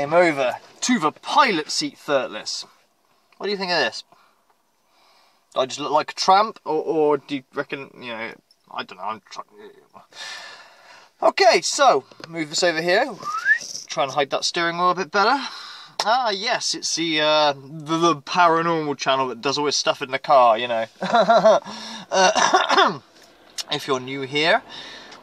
I am over to the pilot seat firtless. What do you think of this? Do I just look like a tramp, or do you reckon, you know, I don't know, I'm trying. Okay, so, move this over here. Try and hide that steering wheel a bit better. Ah, yes, it's the Paranormal channel that does all this stuff in the car, you know. If you're new here,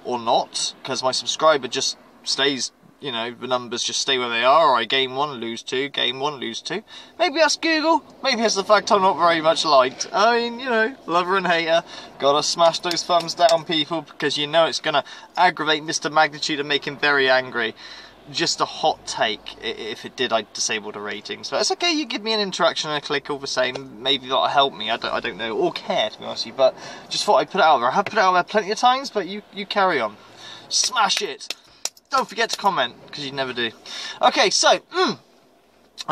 or not, because my subscriber just stays, you know, the numbers just stay where they are, or I gain one, lose two, gain one, lose two. Maybe that's Google, maybe that's the fact I'm not very much liked. I mean, you know, lover and hater, gotta smash those thumbs down, people, because you know it's gonna aggravate Mr. Magnitude and make him very angry. Just a hot take. If it did, I'd disable the ratings. But it's okay, you give me an interaction and a click all the same. Maybe that'll help me, I don't know, or care, to be honest with you. But just thought I'd put it out there. I have put it out there plenty of times, but you carry on. Smash it! Don't forget to comment, because you never do. Okay, so, I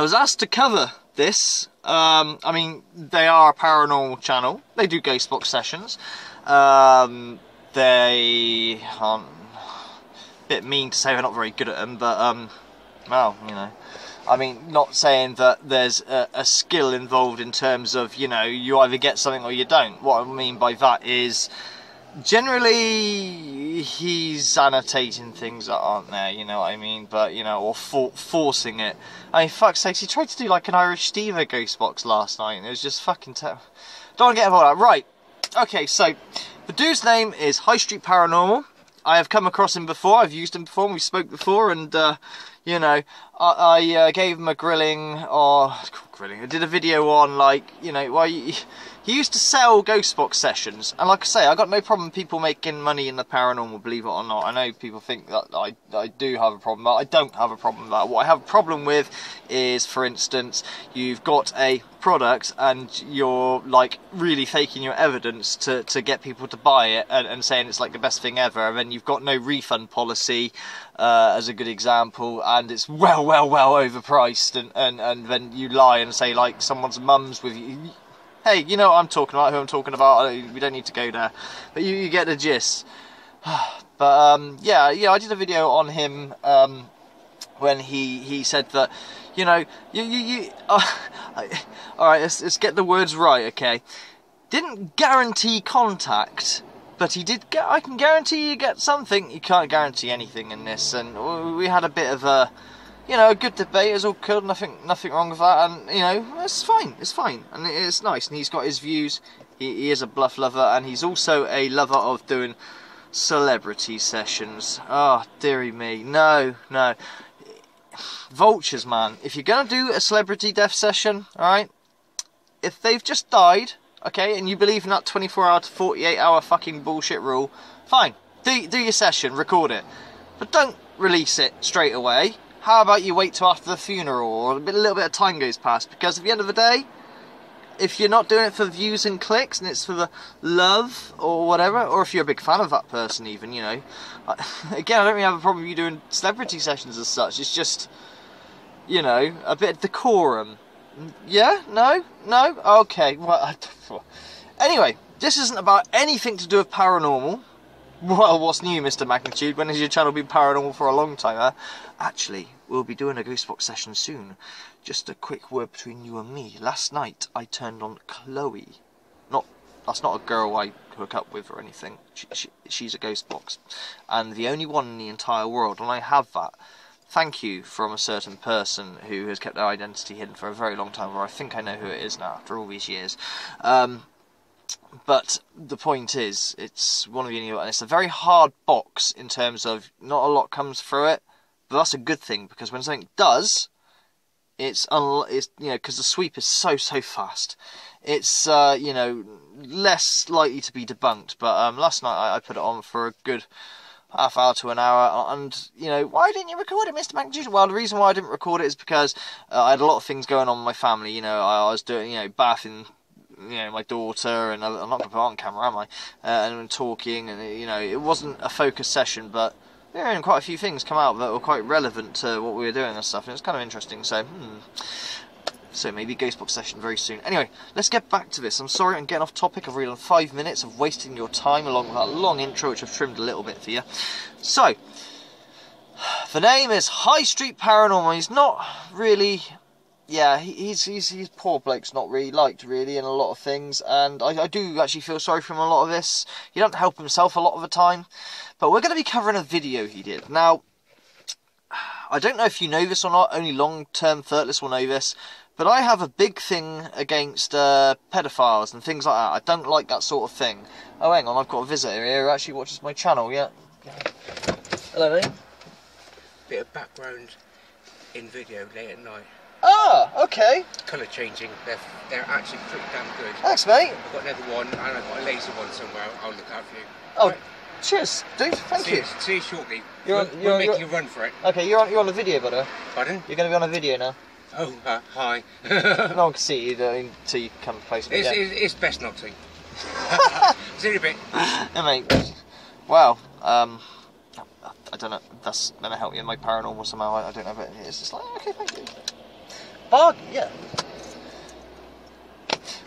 was asked to cover this. I mean, they are a paranormal channel. They do ghost box sessions. They aren't... bit mean to say they're not very good at them, but well, you know, I mean, not saying that there's a skill involved in terms of, you know, you either get something or you don't. What I mean by that is generally he's annotating things that aren't there, you know what I mean, but, you know, or forcing it. I mean, fuck's sakes, he tried to do like an Irish Stevo ghost box last night and it was just fucking don't want to get involved with that. Right, okay, so the dude's name is High Street Paranormal. I have come across him before, I've used him before, we spoke before, and, you know, I gave him a grilling, or, grilling, I did a video on, like, you know, well, he used to sell ghost box sessions, and like I say, I got no problem with people making money in the paranormal, believe it or not. I know people think that I do have a problem, but I don't have a problem with that. What I have a problem with is, for instance, you've got a product and you're like really faking your evidence to get people to buy it and saying it's like the best thing ever, and then you've got no refund policy as a good example, and it's well overpriced, and then you lie and say like someone's mum's with you. Hey, you know what I'm talking about, who I'm talking about, we don't need to go there, but you get the gist. But yeah, I did a video on him when he said that, you know, alright, let's get the words right, okay. Didn't guarantee contact, but he did I can guarantee you get something. You can't guarantee anything in this, and we had a bit of a, you know, a good debate. It was all cool, nothing wrong with that, and, you know, it's fine, and it's nice, and he's got his views. He is a bluff lover, and he's also a lover of doing celebrity sessions. Oh, dearie me, no. Vultures, man. If you're going to do a celebrity death session, alright, if they've just died, okay, and you believe in that 24-hour to 48-hour fucking bullshit rule, fine, do your session, record it, but don't release it straight away. How about you wait till after the funeral, or a little bit of time goes past, because at the end of the day, if you're not doing it for views and clicks, and it's for the love, or whatever, or if you're a big fan of that person even, you know, again, I don't really have a problem with you doing celebrity sessions as such, it's just, you know, a bit of decorum. Yeah? No? Okay, well, anyway, this isn't about anything to do with paranormal. Well, what's new, Mr. Magnitude? When has your channel been paranormal for a long time, huh? Actually, we'll be doing a ghost box session soon. Just a quick word between you and me. Last night, I turned on Chloe. That's not a girl I hook up with or anything. She's a ghost box. And the only one in the entire world, and I have that. Thank you from a certain person who has kept their identity hidden for a very long time, or I think I know who it is now after all these years. But the point is, it's one of the only, and it's a very hard box in terms of not a lot comes through it, but that's a good thing, because when something does, it's you know, because the sweep is so fast, it's you know, less likely to be debunked. But last night I put it on for a good half hour to an hour, and, you know, why didn't you record it, Mr. Magnitude? Well, the reason why I didn't record it is because I had a lot of things going on in my family. You know, I was doing, you know, bathing, you know, my daughter, and I'm not going to put it on camera, am I? And talking, and, you know, it wasn't a focused session, but, you know, quite a few things come out that were quite relevant to what we were doing and stuff, and it was kind of interesting, so maybe ghost box session very soon. Anyway, let's get back to this. I'm sorry I'm getting off topic. I've really done 5 minutes of wasting your time along with that long intro, which I've trimmed a little bit for you. So, The name is High Street Paranormal. He's not really... Yeah, he's poor bloke's not really liked, really, in a lot of things, and I do actually feel sorry for him a lot of this. He doesn't help himself a lot of the time, but we're going to be covering a video he did. Now, I don't know if you know this or not, only long-term thirtless will know this, but I have a big thing against pedophiles and things like that. I don't like that sort of thing. Oh, hang on, I've got a visitor here who actually watches my channel, yeah. Hello, mate. Bit of background in video late at night. Ah, okay. Colour changing, they're actually pretty damn good. Thanks, mate. I've got another one, and I've got a laser one somewhere. I'll look out for you. Oh, right. Cheers, dude. Thank you. See you shortly. We're making a run for it. Okay, you're on the video, brother. Pardon? You're going to be on a video now. Oh, hi. No one can see you until you come close. It's best not to. See you in a bit. Yeah, mate. Wow. I don't know. That's going to help you in my paranormal somehow. I don't know, but it's just like, okay, thank you. Yeah.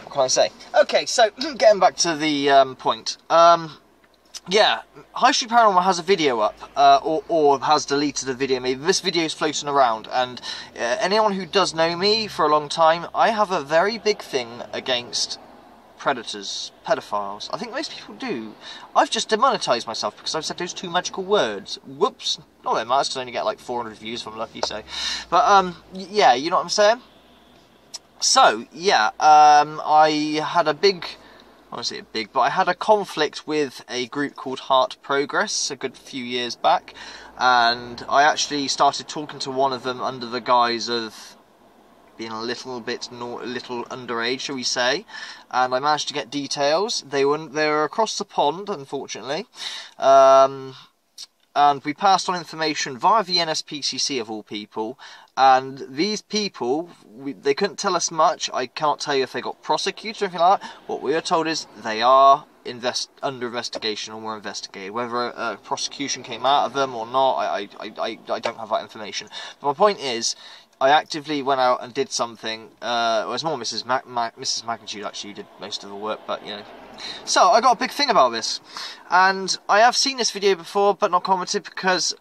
What can I say? Okay, so getting back to the point. Yeah, High Street Paranormal has a video up, or has deleted a video. Maybe this video is floating around, and anyone who does know me for a long time, I have a very big thing against predators, pedophiles. I think most people do. I've just demonetised myself because I've said those two magical words. Whoops. Not that it matters, because I only get like 400 views if I'm lucky, so. But, yeah, you know what I'm saying? So, yeah, I had a big... I won't say big, but I had a conflict with a group called Heart Progress a good few years back, and I actually started talking to one of them under the guise of being a little underage, shall we say, and I managed to get details. They were across the pond, unfortunately, and we passed on information via the NSPCC of all people, and these people, they couldn't tell us much. I cannot tell you if they got prosecuted or anything like that. What we are told is they are under investigation or were investigated. Whether a prosecution came out of them or not, I don't have that information. But my point is, I actively went out and did something. Well, it was more Mrs. Magnitude actually who did most of the work, but you know. So I got a big thing about this, and I have seen this video before but not commented because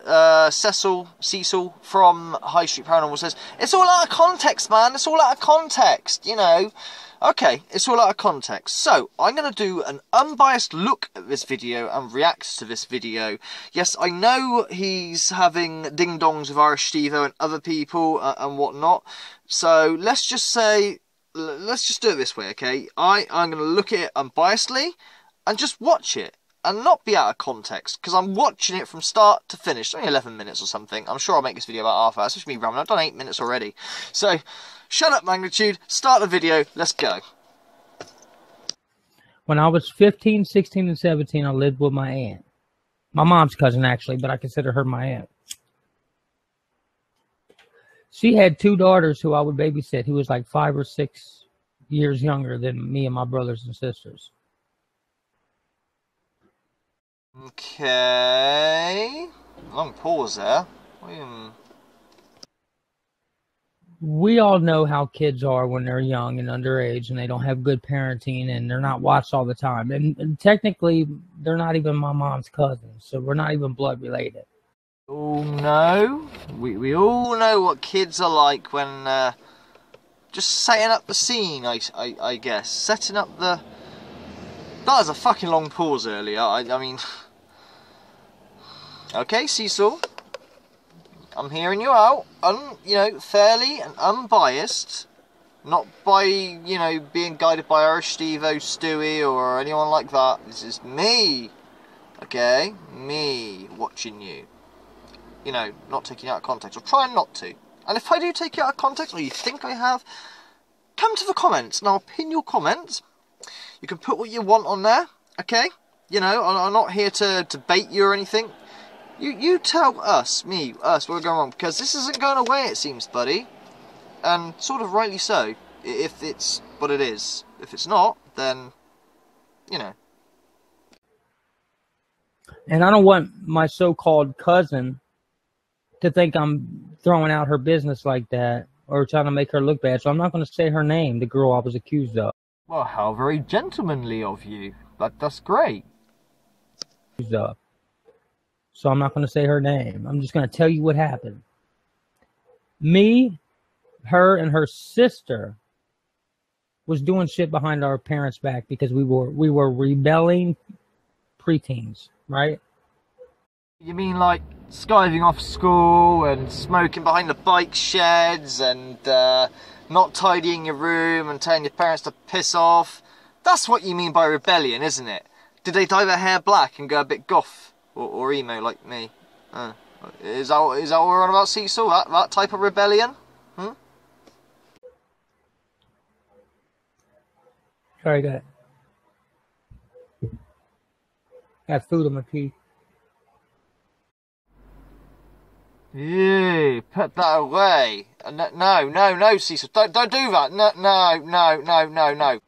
Cecil from High Street Paranormal says it's all out of context, man. It's all out of context, you know. Okay, it's all out of context. So I'm going to do an unbiased look at this video and react to this video. Yes, I know he's having ding-dongs with Irish Stevo and other people and whatnot. So let's just say, let's just do it this way, okay? I'm going to look at it unbiasedly and just watch it and not be out of context, because I'm watching it from start to finish. It's only 11 minutes or something. I'm sure I'll make this video about half hour. It's just me rambling. I've done 8 minutes already. So, shut up, Magnitude. Start the video. Let's go. When I was 15, 16, and 17, I lived with my aunt. My mom's cousin, actually, but I consider her my aunt. She had 2 daughters who I would babysit, who was like 5 or 6 years younger than me and my brothers and sisters. Okay. Long pause there. We all know how kids are when they're young and underage and they don't have good parenting and they're not watched all the time. And technically, they're not even my mom's cousins, so we're not even blood related. Oh no. We all know what kids are like when just setting up the scene, I guess. Setting up the... That was a fucking long pause earlier. I mean... Okay, Cecil. I'm hearing you out. You know, fairly and unbiased. Not by, you know, being guided by Irish Stevo, Stewie, or anyone like that. This is me. Okay? Me watching you. You know, not taking it out of context. Or trying not to. And if I do take it out of context, or you think I have, come to the comments and I'll pin your comments. You can put what you want on there. Okay? You know, I'm not here to debate you or anything. You tell us, what's going on, because this isn't going away, it seems, buddy. And sort of rightly so, if it's what it is. If it's not, then, you know. And I don't want my so-called cousin to think I'm throwing out her business like that or trying to make her look bad, so I'm not going to say her name, the girl I was accused of. Well, how very gentlemanly of you. That's great. so I'm not going to say her name. I'm just going to tell you what happened. Me, her, and her sister was doing shit behind our parents' back because we were rebelling preteens, right? You mean like skiving off school and smoking behind the bike sheds and not tidying your room and telling your parents to piss off? That's what you mean by rebellion, isn't it? Did they dye their hair black and go a bit goth or emo like me? Is that what we're on about, Cecil? That type of rebellion? Sorry, got food on my teeth. Ew, put that away. No, Cecil, don't do that. No.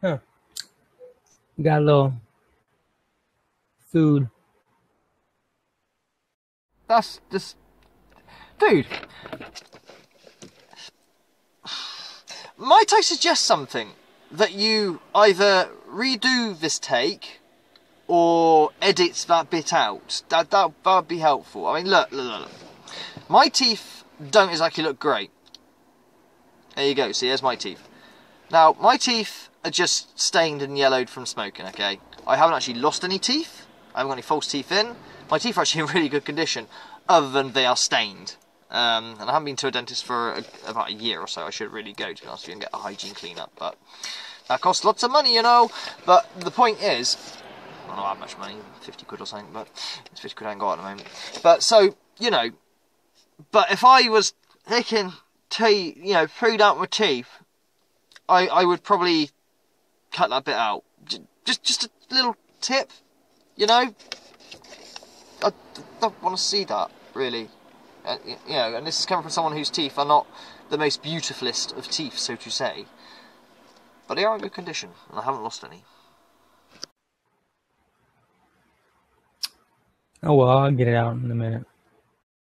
Huh. Got a little food. That's just... Dude. Might I suggest something? That you either redo this take or edit that bit out. That would be helpful. I mean, look. My teeth don't exactly look great. There you go. See, here's my teeth. Now, my teeth are just stained and yellowed from smoking, okay? I haven't actually lost any teeth. I haven't got any false teeth in. My teeth are actually in really good condition, other than they are stained. And I haven't been to a dentist for about a year or so. I should really go, to be honest with you, and get a hygiene clean-up. But that costs lots of money, you know. But the point is, I don't know how much money, 50 quid or something, but it's 50 quid I ain't got at the moment. But so, you know, but if I was taking teeth, you know, food out my teeth, I would probably cut that bit out. Just a little tip, you know. I don't want to see that, really. You know, and this is coming from someone whose teeth are not the most beautifulest of teeth, so to say. But they are in good condition, and I haven't lost any. Oh well, I'll get it out in a minute.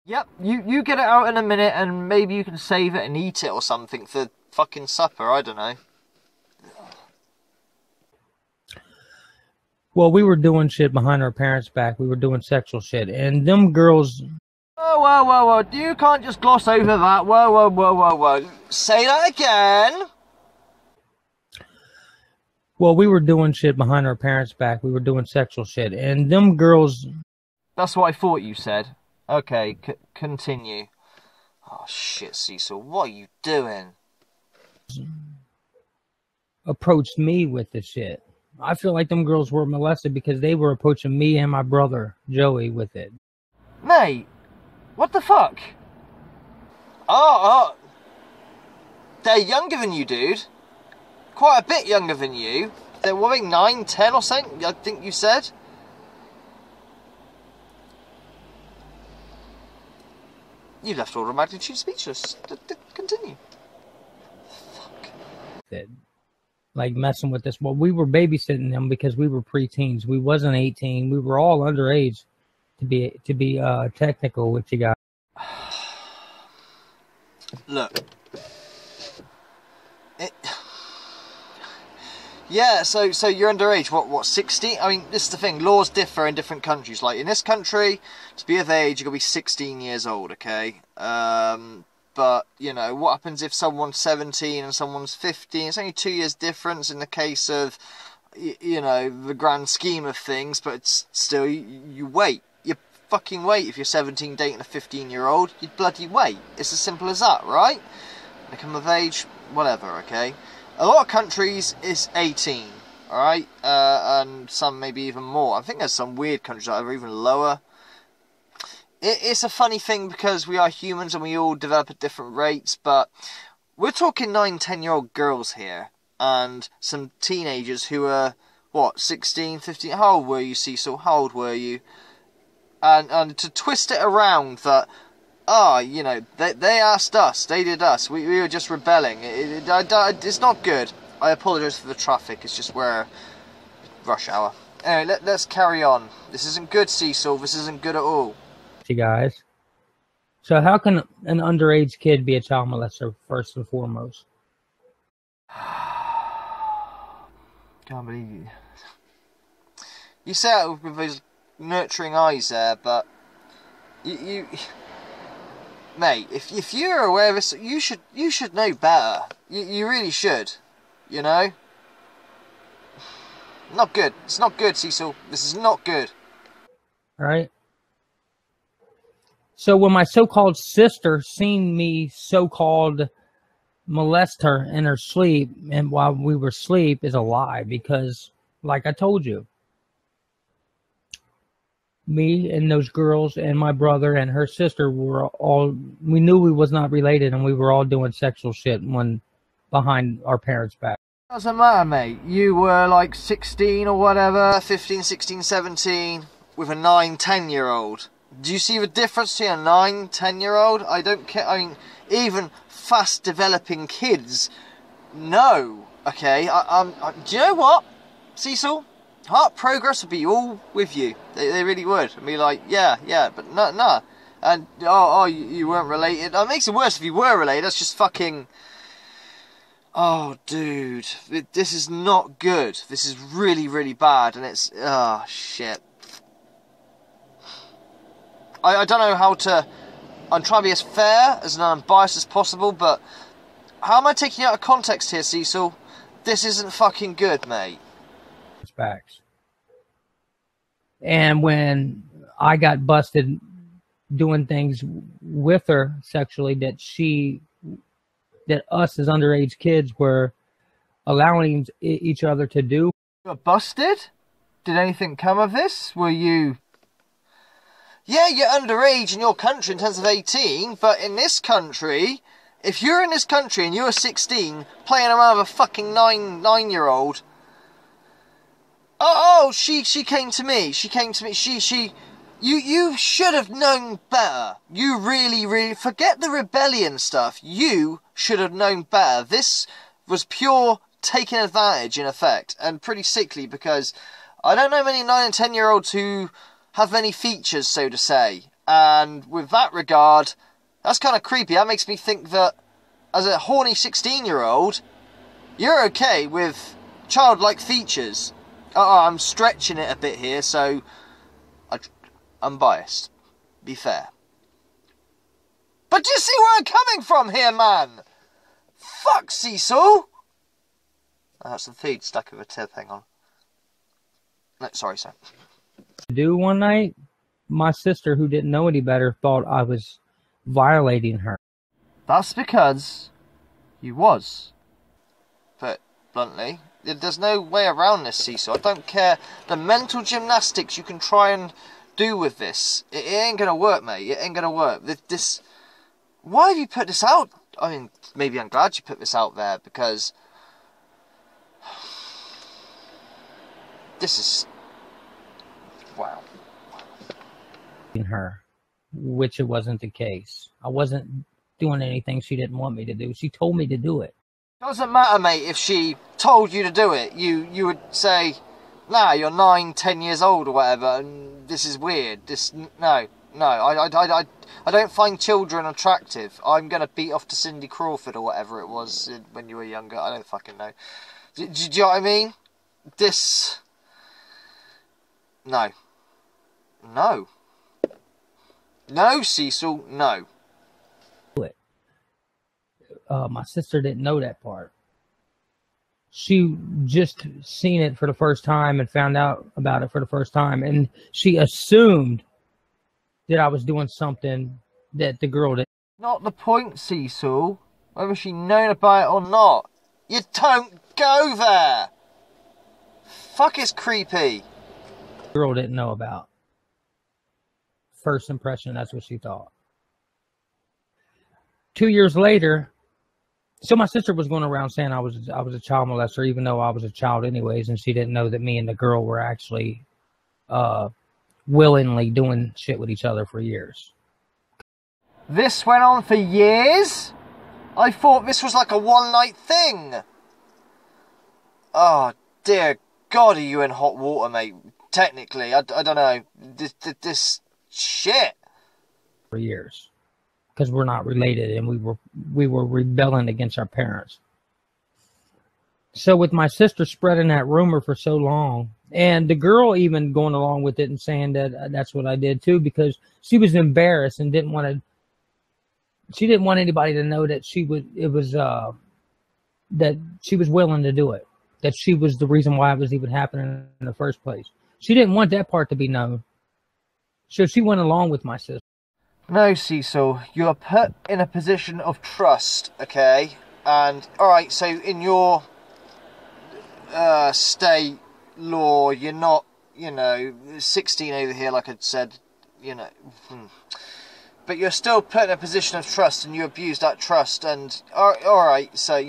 Yep, you get it out in a minute, and maybe you can save it and eat it or something for fucking supper, I don't know. Well, we were doing shit behind our parents' back. We were doing sexual shit, and them girls... Whoa, you can't just gloss over that. Whoa. Say that again. Well, we were doing shit behind our parents' back. We were doing sexual shit, and them girls... That's what I thought you said. Okay, continue. Oh, shit, Cecil, what are you doing? Approached me with the shit. I feel like them girls were molested because they were approaching me and my brother, Joey, with it. Mate, what the fuck? Oh, they're younger than you, dude. Quite a bit younger than you. They're, what, like 9, 10 or something, I think you said? You left all of magnitude speechless. Continue. Fuck. Like messing with this. Well, we were babysitting them because we were preteens. We wasn't 18. We were all underage to be technical with you guys. Look. Yeah, so you're underage. What, 16? I mean, this is the thing. Laws differ in different countries. Like, in this country, to be of age, you've got to be 16 years old, okay? But, you know, what happens if someone's 17 and someone's 15? It's only 2 years difference in the case of, you know, the grand scheme of things, but it's still, you wait. You fucking wait if you're 17 dating a 15-year-old. You bloody wait. It's as simple as that, right? They come of age, whatever, okay? A lot of countries, it's 18, alright? And some maybe even more. I think there's some weird countries that are even lower. It's a funny thing because we are humans and we all develop at different rates, but we're talking 9, 10-year-old girls here. And some teenagers who are, what, 16, 15? How old were you, Cecil? How old were you? And to twist it around that, you know, they asked us, they did us, we were just rebelling. It's not good. I apologise for the traffic, it's just where rush hour. Anyway, let's carry on. This isn't good, Cecil, this isn't good at all. You guys. So how can an underage kid be a child molester, first and foremost? Can't believe you. You say it with those nurturing eyes there, but you mate, if you're aware of this, you should know better. You really should. You know. Not good. It's not good, Cecil. This is not good. All right. So when my so-called sister seen me so-called molest her in her sleep, and while we were asleep, is a lie, because, like I told you, me and those girls and my brother and her sister were all, we knew we was not related, and we were all doing sexual shit when behind our parents' back. Doesn't matter, mate. You were like 16 or whatever, 15, 16, 17, with a 9, 10-year-old. Do you see the difference between a 9, 10-year-old? I don't care. I mean, even fast developing kids know. Okay, do you know what, Cecil? Heart Progress would be all with you. They really would. I'd be like, yeah, but no. And you weren't related. It makes it worse if you were related. That's just fucking. Oh, dude, this is not good. This is really, really bad, and it's shit. I don't know how to. I'm trying to be as fair, as unbiased as possible, but how am I taking you out of context here, Cecil? This isn't fucking good, mate. Facts. And when I got busted doing things with her sexually that us as underage kids were allowing each other to do. You were busted? Did anything come of this? Were you... Yeah, you're underage in your country in terms of 18, but in this country, if you're in this country and you're 16, playing around with a fucking nine-year-old... she came to me. She came to me. You should have known better. You really, forget the rebellion stuff. You should have known better. This was pure taking advantage, in effect, and pretty sickly, because I don't know many 9 and 10-year-olds who have many features, so to say. And with that regard, that's kind of creepy. That makes me think that as a horny 16-year-old, you're okay with childlike features. I'm stretching it a bit here, so I'm biased. Be fair. But do you see where I'm coming from here, man? Fuck, Cecil! I have some food stuck with a tip, hang on. No, sorry, sir. Do one night, my sister, who didn't know any better, thought I was violating her. That's because you was. But bluntly, there's no way around this, Cecil. I don't care the mental gymnastics you can try and do with this. It ain't gonna work, mate. It ain't gonna work. This. Why have you put this out? I mean, maybe I'm glad you put this out there, because this is... Wow. Her, which it wasn't the case. I wasn't doing anything she didn't want me to do. She told me to do it. Doesn't matter, mate, if she told you to do it. You would say, nah, you're 9, 10 years old or whatever, and this is weird. No, I don't find children attractive. I'm going to beat off to Cindy Crawford or whatever it was when you were younger. I don't fucking know. Do you know what I mean? This... No. No, Cecil, no. My sister didn't know that part. She just seen it for the first time and found out about it for the first time, and she assumed that I was doing something that the girl did. Not the point, Cecil. Whether she known about it or not. You don't go there. Fuck, it's creepy. The girl didn't know about. First impression, that's what she thought. 2 years later, so my sister was going around saying I was a child molester, even though I was a child anyways, and she didn't know that me and the girl were actually willingly doing shit with each other for years. This went on for years? I thought this was like a one-night thing. Oh, dear God, are you in hot water, mate? Technically, I don't know. This shit. For years. Because we're not related, and we were rebelling against our parents. So with my sister spreading that rumor for so long, and the girl even going along with it and saying that that's what I did too, because she was embarrassed and didn't want to. She didn't want anybody to know that she would. It was that she was willing to do it. That she was the reason why it was even happening in the first place. She didn't want that part to be known. So she went along with my sister. No, Cecil, you are put in a position of trust, okay? And, alright, so in your state law, you're not, 16 over here, like I said, But you're still put in a position of trust, and you abuse that trust, and, alright, so,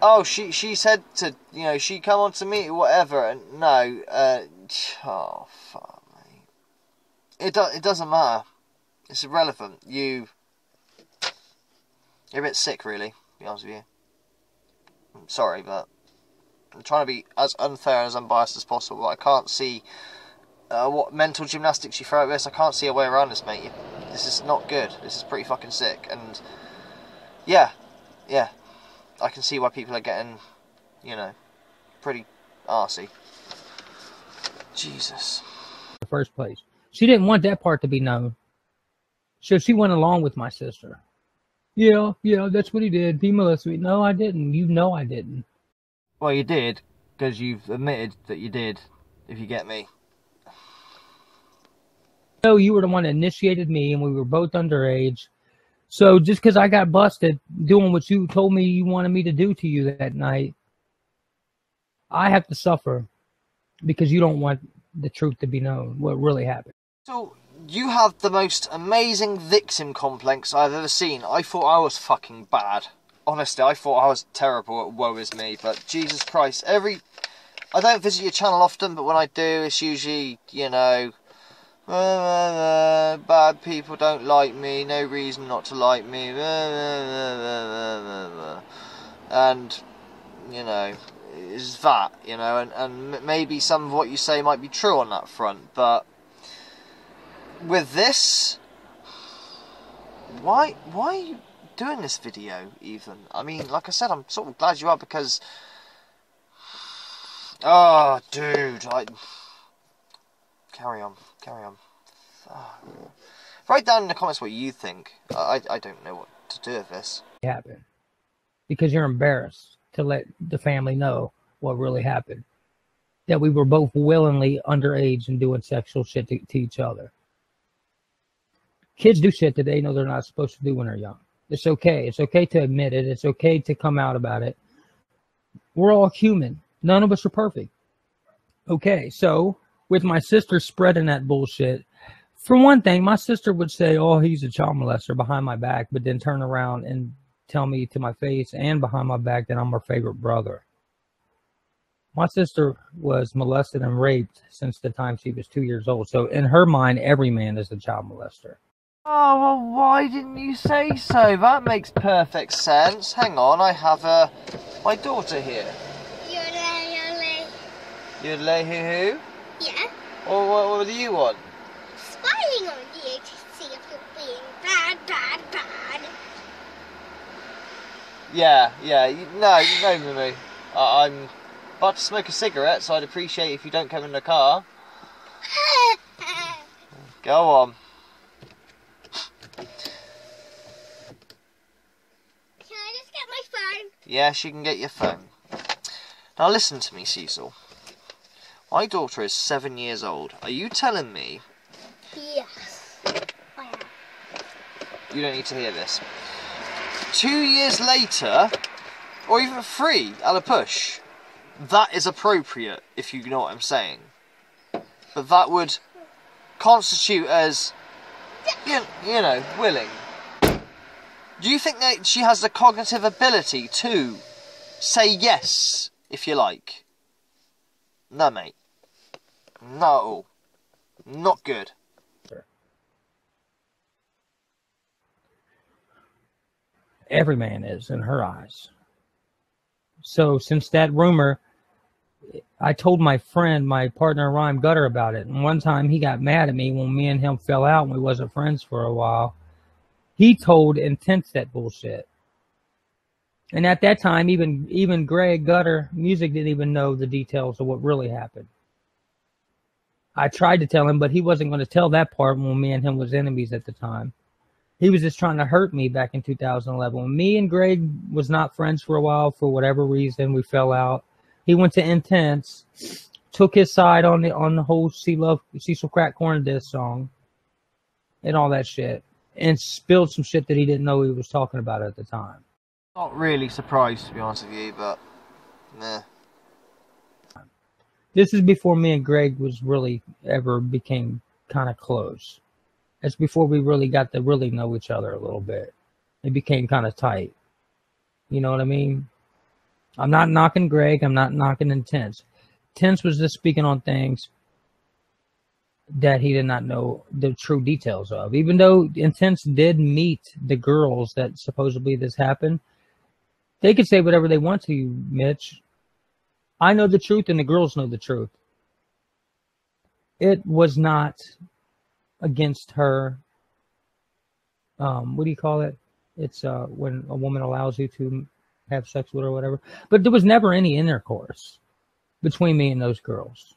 oh, she said to, she come on to me, whatever, and no, oh, fuck, mate. It doesn't matter. It's irrelevant. You're a bit sick, really, to be honest with you. I'm sorry, but I'm trying to be as unfair and as unbiased as possible, but I can't see what mental gymnastics you throw at this. I can't see a way around this, mate. This is not good. This is pretty fucking sick, and yeah, I can see why people are getting, pretty arsey. Jesus. In the first place. She didn't want that part to be known. So she went along with my sister. Yeah, that's what he did. He molested me. No, I didn't. You know I didn't. Well, you did, because you've admitted that you did, if you get me. No, you were the one that initiated me, and we were both underage. So just because I got busted doing what you told me you wanted me to do to you that night, I have to suffer because you don't want the truth to be known, what really happened. So, you have the most amazing victim complex I've ever seen. I thought I was fucking bad. Honestly, I thought I was terrible at woe is me, but Jesus Christ, I don't visit your channel often, but when I do, it's usually, bad people don't like me, no reason not to like me, and, it's that, and maybe some of what you say might be true on that front, but with this, why are you doing this video even? I mean, like I said, I'm sort of glad you are, because, oh, dude, carry on. Oh. Write down in the comments what you think. I don't know what to do with this. Happened because you're embarrassed to let the family know what really happened. That we were both willingly underage and doing sexual shit to each other. Kids do shit that they know they're not supposed to do when they're young. It's okay. It's okay to admit it. It's okay to come out about it. We're all human. None of us are perfect. Okay, so with my sister spreading that bullshit, for one thing, my sister would say, oh, he's a child molester behind my back, but then turn around and tell me to my face and behind my back that I'm her favorite brother. My sister was molested and raped since the time she was 2 years old. So in her mind, every man is a child molester. Oh, well, why didn't you say so? That makes perfect sense. Hang on, I have my daughter here. Yodelay. Yodelay who? Yeah. Or what do you want? Spying on you to see if you're being bad. Yeah. No, Mimi. I'm about to smoke a cigarette, so I'd appreciate if you don't come in the car. Go on. Can I just get my phone? Yes, you can get your phone. Now listen to me, Cecil. My daughter is 7 years old. Are you telling me? Yes, I am. You don't need to hear this. 2 years later, or even 3 at a push, that is appropriate, if you know what I'm saying. But that would constitute as, willing. Do you think that she has the cognitive ability to say yes, if you like? No, mate. No. Not good. Every man is in her eyes. So since that rumor, I told my friend, my partner Rhyme Gutter, about it. And one time he got mad at me when me and him fell out and we wasn't friends for a while. He told Intense that bullshit. And at that time, even Greg Gutter Music didn't even know the details of what really happened. I tried to tell him, but he wasn't going to tell that part when me and him was enemies at the time. He was just trying to hurt me back in 2011. When me and Greg was not friends for a while, for whatever reason, we fell out. He went to Intense, took his side on the whole Cecil Crack Corn diss song and all that shit, and spilled some shit that he didn't know he was talking about at the time. Not really surprised, to be honest with you, but nah. This is before me and Greg was really ever became kind of close. It's before we really got to really know each other a little bit. It became kind of tight. You know what I mean? I'm not knocking Greg. I'm not knocking Intense. Intense was just speaking on things that he did not know the true details of. Even though Intense did meet the girls that supposedly this happened, they could say whatever they want to you, Mitch. I know the truth and the girls know the truth. It was not against her. What do you call it? It's when a woman allows you to have sex with her or whatever. But there was never any intercourse between me and those girls.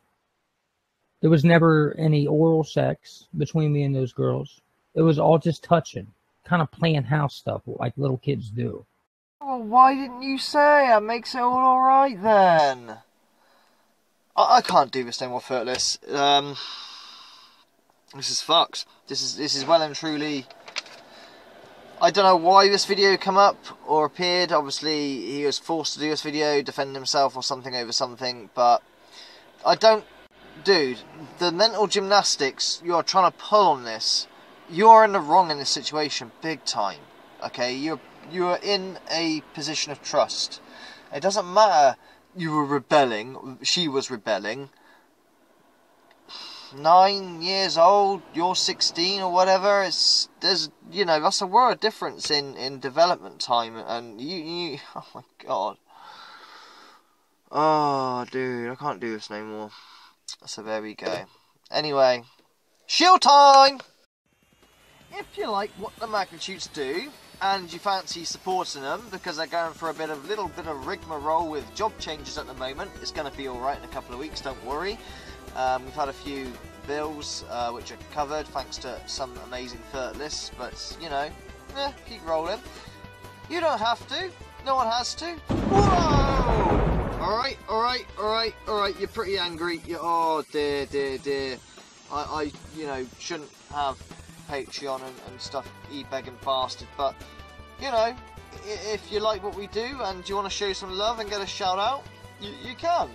There was never any oral sex between me and those girls. It was all just touching, kind of playing house stuff like little kids do. Well, why didn't you say? That makes it all alright then. I can't do this anymore, Firtless. This is fucked. This is well and truly. I don't know why this video come up or appeared. Obviously, he was forced to do this video, defend himself or something over something. But I don't, dude. The mental gymnastics you're trying to pull on this, you're in the wrong in this situation, big time. Okay, you're in a position of trust. It doesn't matter. You were rebelling. She was rebelling. 9 years old, you're 16 or whatever. There's that's a world of difference in development time, and you oh my god, oh dude, I can't do this no more. So there we go. Anyway, shield time. If you like what the Magnitudes do and you fancy supporting them because they're going for a little bit of rigmarole with job changes at the moment, it's going to be alright in a couple of weeks, don't worry. We've had a few bills which are covered thanks to some amazing Firtless, but keep rolling. You don't have to, no one has to. Whoa! Alright, you're pretty angry. Oh dear. I shouldn't have Patreon and stuff, e-begging bastard, but if you like what we do and you want to show some love and get a shout out, you can.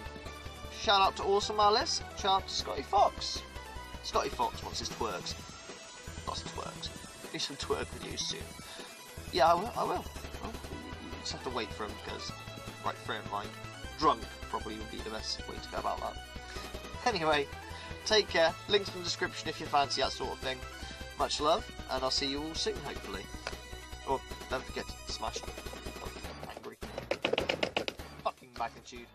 Shout out to Awesome Alice, shout out to Scotty Fox. Scotty Fox wants his twerks. Lots of twerks. Do some twerk reviews soon. Yeah, I will. You just have to wait for him because right frame of mind. Drunk probably would be the best way to go about that. Anyway, take care. Links in the description if you fancy that sort of thing. Much love, and I'll see you all soon, hopefully. Oh, don't forget to smash angry. Fucking Magnitude.